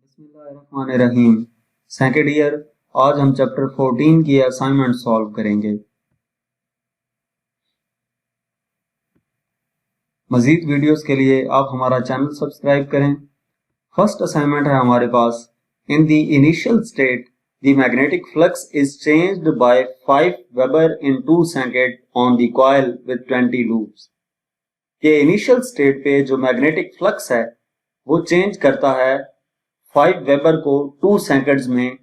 बिस्मिल्लाहिर्रहमानिर्रहीम। Second year, आज हम चैप्टर 14 की असाइनमेंट सॉल्व करेंगे। मजीद वीडियोस के लिए आप हमारा चैनल सब्सक्राइब करें। फर्स्ट असाइनमेंट है हमारे पास, in the initial state the magnetic flux is changed by 5 weber in 2 second on the coil with 20 loops. के इनिशियल स्टेट पे जो मैग्नेटिक फ्लक्स है वो चेंज करता है 5 वेबर को 2 सेकंड्स में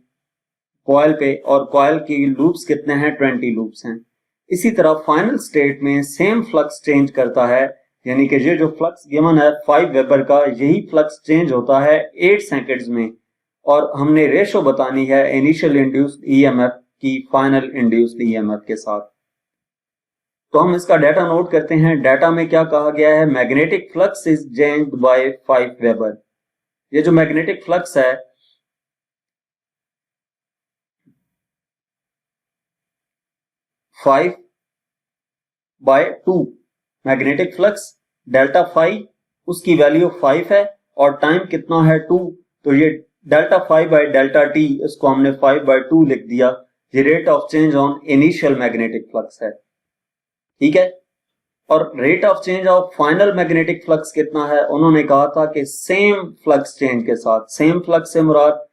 कॉइल पे, और कॉइल की लूप्स कितने हैं? 20 लूप्स हैं। इसी तरह फाइनल स्टेट में सेम फ्लक्स चेंज करता है, यानी कि ये जो फ्लक्स गिवन है 5 वेबर का, यही फ्लक्स चेंज होता है 8 सेकंड्स में, और हमने रेशो बतानी है इनिशियल इंड्यूस्ड ईएमएफ की फाइनल इंड्यूस्ड ईएमएफ के साथ। तो हम इसका डाटा नोट करते हैं। डाटा में क्या कहा गया है? Magnetic flux is changed by 5 weber. ये जो मैग्नेटिक फ्लक्स है 5/2, मैग्नेटिक फ्लक्स डेल्टा फाई, उसकी वैल्यू 5 है और टाइम कितना है 2, तो ये delta phi by delta T, इसको हमने 5/2 लिख दिया। ये rate of change on initial magnetic flux है, ठीक है। और rate of change of final magnetic flux कितना है? उन्होंने कहा था कि सेम फ्लक्स चेंज के साथ, सेम फ्लक्स से मुराद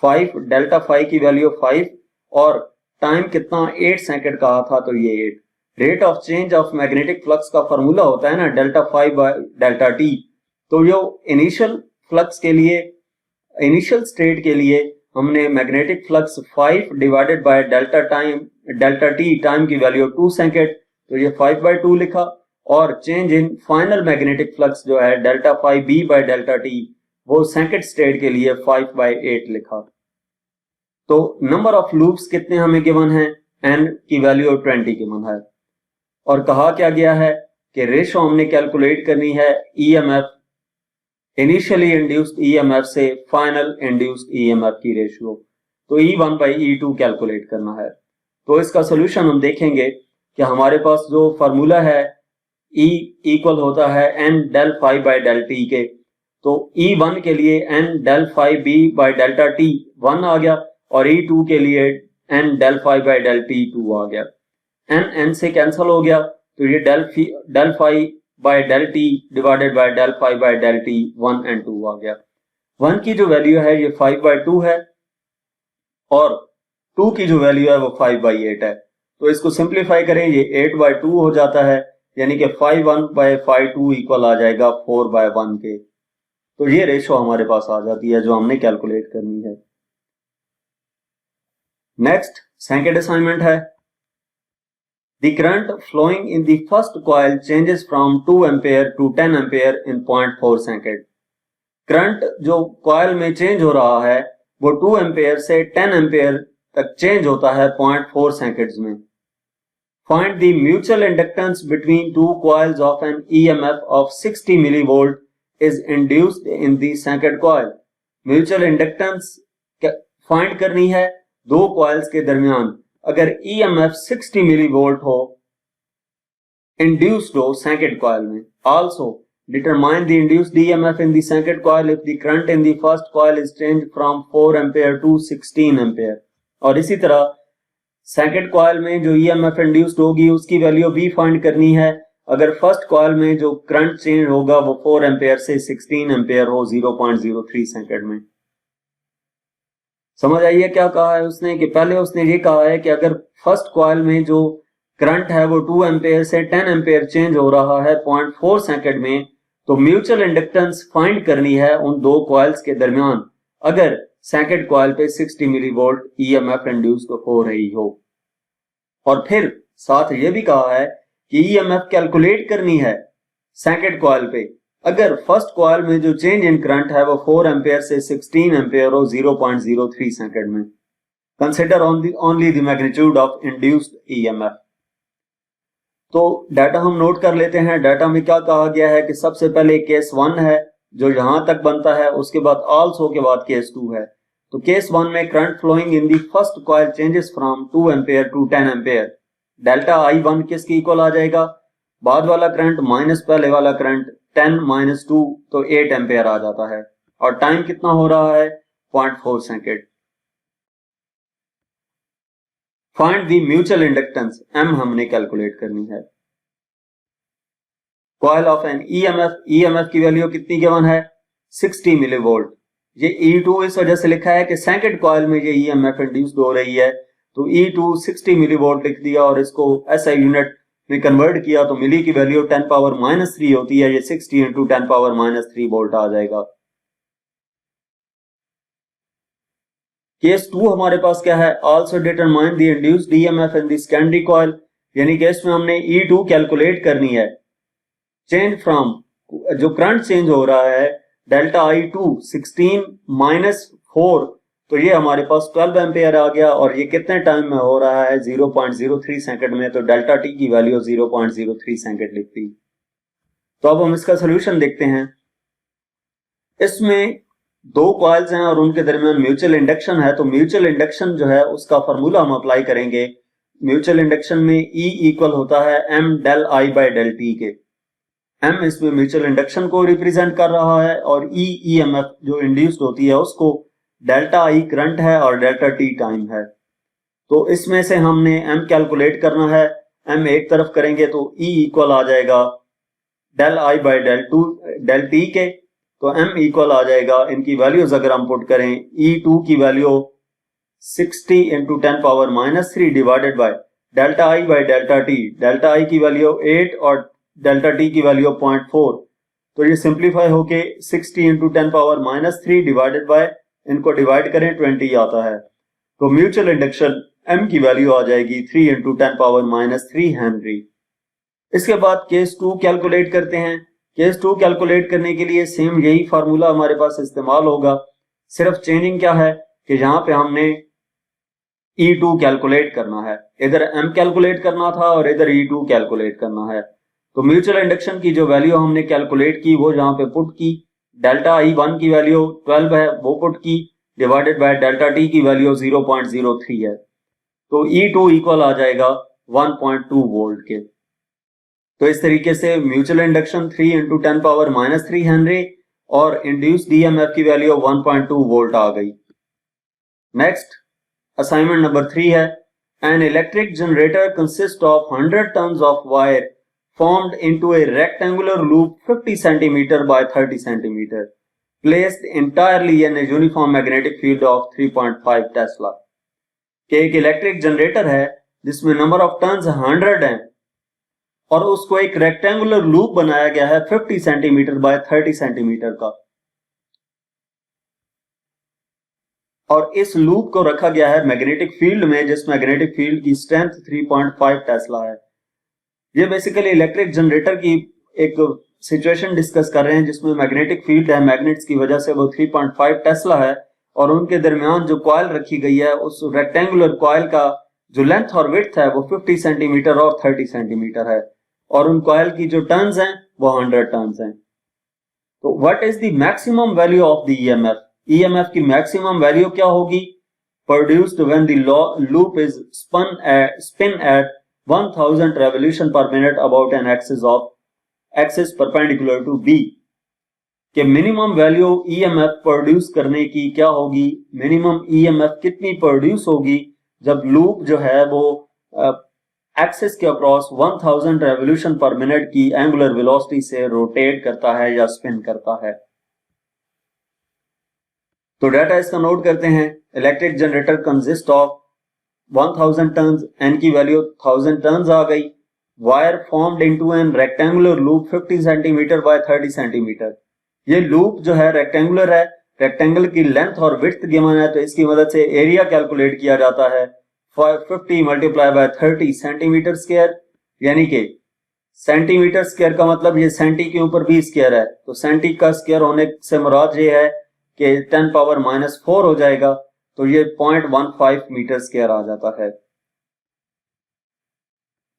5, डेल्टा फाई की वैल्यू 5 और टाइम कितना 8 सेकंड कहा था, तो ये 8। Rate of change of magnetic flux का फॉर्मूला होता है ना delta phi by delta T. तो जो इनिशियल फ्लक्स के लिए, इनिशियल स्टेट के लिए हमने magnetic flux 5 divided by delta T, time की वैल्यू 2 सेकंड, तो ये 5/2 लिखा। और change in final magnetic flux जो है delta phi B by delta T, वो सेकंड स्टेट के लिए 5/8 लिखा। तो नंबर ऑफ लूप्स कितने हमें गिवन है? एन की वैल्यू 20 गिवन है। और कहा क्या गया है कि रेशो हमने कैलकुलेट करनी है ईएमएफ, इनिशियली इंड्यूस्ड ईएमएफ से फाइनल इंड्यूस्ड ईएमएफ की रेशियो, तो E1/E2 कैलकुलेट करना है। तो इसका सोल्यूशन हम देखेंगे कि हमारे पास जो फार्मूला है E इक्वल होता है n del phi by del T के, तो E1 के लिए n del phi B by delta T 1 आ गया, और E2 के लिए n del phi by del T 2 आ गया। n से कैंसिल हो गया, तो ये del phi by del T divided by del phi by del T 1 और 2 आ गया। 1 की जो वैल्यू है ये 5/2 है, और 2 की जो वैल्यू है वो 5/8 है। तो इसको सिंप्लीफाई करें, ये 8/2 हो जाता है, यानी कि 5/1/2 इक्वल आ जाएगा 4/1 के। तो ये रेशो हमारे पास आ जाती है जो हमने कैलकुलेट करनी है। नेक्स्ट सेकंड असाइनमेंट है, the current flowing in the first coil changes from 2 ampere to 10 ampere in 0.4 second. Current जो कॉइल में चेंज हो रहा है वो 2 एम्पेयर से 10 एम्पेयर तक चेंज होता है 0.4 सेकंड्स में। Find the mutual inductance between two coils of an EMF of 60 millivolt is induced in the second coil. Mutual inductance find करनी है दो coils के दरमियान, अगर EMF 60 millivolt हो, induced हो second coil में। Also, determine the induced EMF in the second coil if the current in the first coil is changed from 4 ampere to 16 ampere. और इसी तरह सेकंड कॉइल में जो ईएमएफ इंड्यूस्ड होगी उसकी वैल्यू भी फाइंड करनी है, अगर फर्स्ट कॉइल में जो करंट चेंज होगा वो 4 एम्पेयर से 16 एम्पेयर हो 0.03 सेकंड में। समझ आइए क्या कहा है उसने, कि पहले उसने ये कहा है कि अगर फर्स्ट कॉइल में जो करंट है वो 2 एम्पेयर से 10 एम्पेयर चेंज हो रहा है 0.4 सेकंड में, तो म्यूचुअल इंडक्टेंस फाइंड करनी है उन दो कॉइल्स के दरमियान, अगर सेकंड कॉइल पे 60 मिलीवोल्ट ईएमएफ इंड्यूस्ड हो रही हो। और फिर साथ ये भी कहा है कि ईएमएफ कैलकुलेट करनी है सेकंड कॉइल पे, अगर फर्स्ट कॉइल में जो चेंज इन करंट है वो 4 एम्पेयर से 16 एम्पेयर हो 0.03 सेकंड में। Consider only the magnitude of induced EMF. तो डाटा हम नोट कर लेते हैं। डाटा में क्या कहा गया है कि सबसे पहले केस 1 है जो यहां तक बनता है, उसके बाद आल्सो के बाद केस 2 है। तो केस 1 में current flowing in the first coil changes from 2 ampere to 10 ampere, delta I1 किसकी इक्वल आ जाएगा? बाद वाला करंट माइनस पहले वाला करंट 10 - 2, तो 8 एम्पेयर आ जाता है। और टाइम कितना हो रहा है? 0.4 second. Find the mutual inductance M हमने कैलकुलेट करनी है। कॉइल ऑफ एन ईएमएफ की वैल्यू कितनी गिवन है 60 मिलीवोल्ट। ये E2 इस वजह से लिखा है कि सेकंड कॉइल में ये ईएमएफ इंड्यूस्ड हो रही है, तो E2 60 मिलीवोल्ट लिख दिया और इसको SI यूनिट में कन्वर्ट किया तो मिली की वैल्यू 10 पावर -3 होती है। ये 60 इंटू 10 पावर -3 वोल्ट आ जाएगा। केस 2 हमारे पास क्या है, also determine the induced EMF in the secondary coil, यानी कि इसमें हमने E2 कैलकुलेट करनी है। चेंज फ्रॉम, जो करंट चेंज हो रहा है डेल्टा I2 16 -4, तो ये हमारे पास 12 एम्पेयर आ गया और ये कितने टाइम में हो रहा है 0.03 सेकंड में, तो डेल्टा T की वैल्यू 0.03 सेकंड लिखती। तो अब हम इसका सोल्यूशन देखते हैं। इसमें दो कॉइल्स हैं और उनके दरमियान म्यूचुअल इंडक्शन है, तो म्यूचुअल इंडक्शन जो है उसका फॉर्मूला हम अप्लाई करेंगे। म्यूचुअल इंडक्शन में E इक्वल होता है M del I by del T के। M इसमें म्यूचुअल इंडक्शन को रिप्रेजेंट कर रहा है और E EMF जो इंड्यूस्ड होती है उसको, डेल्टा I करंट है और डेल्टा T टाइम है। तो इसमें से हमने M कैलकुलेट करना है। M एक तरफ करेंगे तो E इक्वल आ जाएगा del I by del T के, तो M इक्वल आ जाएगा, इनकी वैल्यूज अगर हम पुट करें, E2 की value 60 into 10 power -3 divided by delta I by delta T, delta I की वैल्यू 8 और डेल्टा T की वैल्यू 0.4, तो ये सिंप्लीफाई होके 60 इंटू 10 पावर -3 डिवाइडेड बाय, इनको डिवाइड करें 20 आता है, तो म्यूचुअल इंडक्शन M की वैल्यू आ जाएगी 3 इंटू 10 पावर -3 हेनरी। इसके बाद केस 2 कैलकुलेट करते हैं। केस 2 कैलकुलेट करने के लिए सेम यही फार्मूला हमारे पास इस्तेमाल होगा, सिर्फ चेंजिंग क्या है कि यहाँ पे हमने E2 कैलकुलेट करना है, इधर M कैलकुलेट करना था और इधर E2 कैलकुलेट करना है। तो म्यूचुअल इंडक्शन की जो वैल्यू हमने कैलकुलेट की वो यहाँ पे पुट की, डेल्टा I1 की वैल्यू 12 है वो पुट की, डिवाइडेड बाय डेल्टा T की वैल्यू 0.03 है, तो E2 इक्वल आ जाएगा 1.2 वोल्ट के। तो इस तरीके से mutual induction 3 into 10 power -3 Henry और इंड्यूस्ड ईएमएफ की वैल्यू 1.2 वोल्ट आ गई। नेक्स्ट असाइनमेंट नंबर 3 है, an electric generator consist of 100 turns of wire formed into a rectangular loop 50 cm by 30 cm placed entirely in a uniform magnetic field of 3.5 Tesla. के एक electric generator है जिसमें number of turns 100 हैं और उसको एक rectangular loop बनाया गया है 50 सेंटीमीटर बाय 30 सेंटीमीटर का, और इस लूप को रखा गया है मैग्नेटिक फील्ड में, जिस मैग्नेटिक फील्ड की स्ट्रेंथ 3.5 टेस्ला है। ये बेसिकली इलेक्ट्रिक जनरेटर की एक सिचुएशन डिस्कस कर रहे हैं जिसमें मैग्नेटिक फील्ड है, मैग्नेट्स की वजह से वो 3.5 टेस्ला है और उनके दरमियान जो कॉइल रखी गई है उस रेक्टेंगुलर कॉइल का जो लेंथ और विड्थ है वो 50 सेंटीमीटर और 30 सेंटीमीटर है और उन कॉइल की जो टर्न्स हैं वो 100 टर्न्स हैं। तो what is the maximum value of the EMF? EMF की मैक्सिमम वैल्यू क्या होगी? Produced when the loop is spin at 1000 revolution per minute about an axis perpendicular to B, के मिनिमम वैल्यू ईएमएफ प्रोड्यूस करने की क्या होगी? Minimum EMF कितनी produce होगी जब लूप जो है वो एक्सिस के अक्रॉस 1000 रेवोल्यूशन पर मिनट की एंगुलर वेलोसिटी से रोटेट करता है या स्पिन करता है। तो डाटा इसका नोट करते हैं। Electric generator consist of 1000 turns, N की वैल्यू 1000 टर्न्स आ गई। Wire formed into an rectangular loop 50 centimetre by 30 centimetre. ये लूप जो है रेक्टेंगुलर है, रेक्टेंगल की लेंथ और विड्थ गिवन है, तो इसकी मदद से एरिया कैलकुलेट किया जाता है 50 मल्टीप्लाई बाय 30 सेंटीमीटर स्क्वायर, यानी कि सेंटीमीटर स्क्वायर का मतलब ये सेंटी के ऊपर भी स्क्वायर है, तो सेंटी का स्क्वायर होने से मुराद ये है कि 10 पावर -4 हो जाएगा, तो ये 0.15 मीटर स्क्वायर आ जाता है।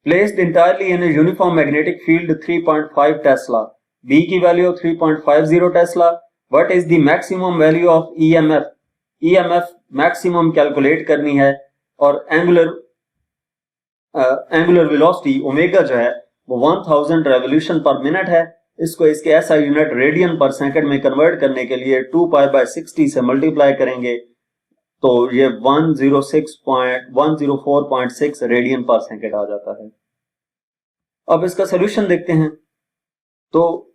Placed entirely in a uniform magnetic field 3.5 tesla, B की value 3.50 tesla. What is the maximum value of EMF? EMF maximum calculate करनी है और एंगुलर वेलोसिटी ओमेगा जो है वो 1000 रेवोल्यूशन पर मिनट है, इसको इसके ऐसा यूनिट रेडियन पर सेकंड में कन्वर्ट करने के लिए 2π/60 से मल्टीप्लाई करेंगे तो ये 104.6 रेडियन पर सेकंड आ जाता है। अब इसका सोल्यूशन देखते हैं। तो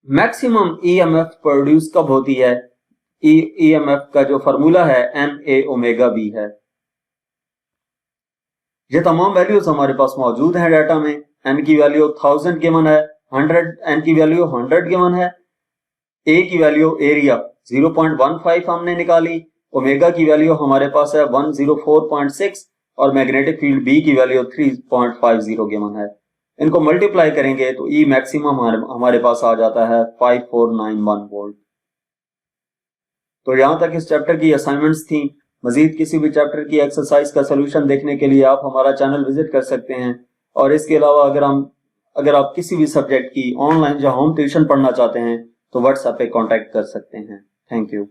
मैक्सिमम ईएमएफ प्रोड्यूस कब होती है? ईएमएफ का जो फार्मूला है MA⍵B है। ये तमाम वैल्यूज हमारे पास मौजूद हैं डाटा में। n की वैल्यू 1000 गिवन है, 100 n की वैल्यू 100 गिवन है, a की वैल्यू एरिया 0.15 हमने निकाली, ओमेगा की वैल्यू हमारे पास है 104.6 और मैग्नेटिक फील्ड B की वैल्यू 3.50 गिवन है। इनको मल्टीप्लाई करेंगे तो E मैक्सिमम हमारे पास आ जाता है 5491 वोल्ट। तो यहां तक इस चैप्टर की असाइनमेंट्स थी। मजीद किसी भी चैप्टर की एक्सरसाइज का सलूशन देखने के लिए आप हमारा चैनल विजिट कर सकते हैं। और इसके अलावा अगर आप किसी भी सब्जेक्ट की ऑनलाइन या होम ट्यूशन पढ़ना चाहते हैं तो व्हाट्सएप पे कांटेक्ट कर सकते हैं। Thank you.